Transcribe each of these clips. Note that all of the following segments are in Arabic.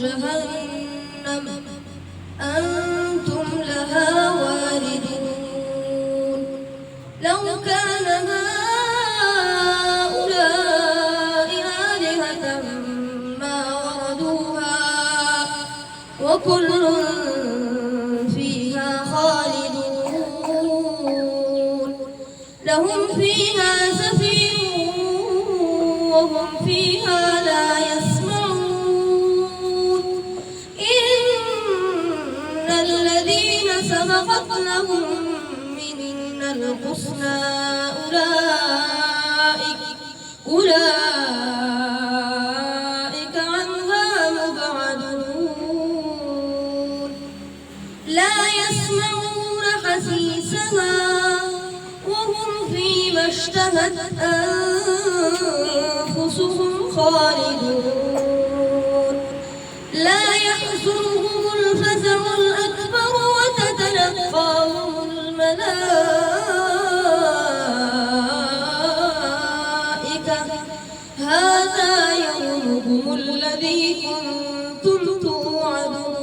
جهنم أنتم لها واردون لو كان هؤلاء آلهة ما وردوها وكل فيها خالدون لهم فيها زفير وهم فيها لا يسمعون إن الذين سبقت لهم منا الحسنى أولئك عنها مبعدون لا يسمعون حسيسها وهم فيما اشتهت أنفسهم خالدون لا يحزنهم الفزع الأكبر وتتلقاهم الملائكة هذا يومكم الذي كنتم توعدون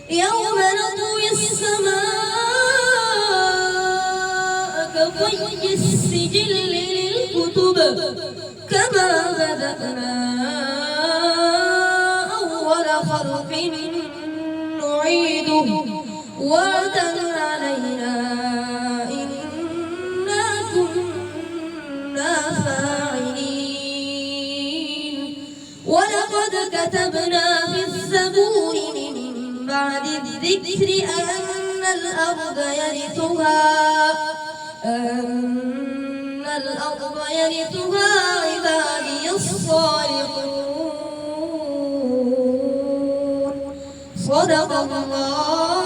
يوم نطوي السماء كطي السجل للكتب كما بدأنا أول خلق نعيده وعدا علينا إنا كنا فاعلين ولقد كتبنا في الزبور من بعد الذكر أن الأرض يرثها عبادي الصالحون صدق الله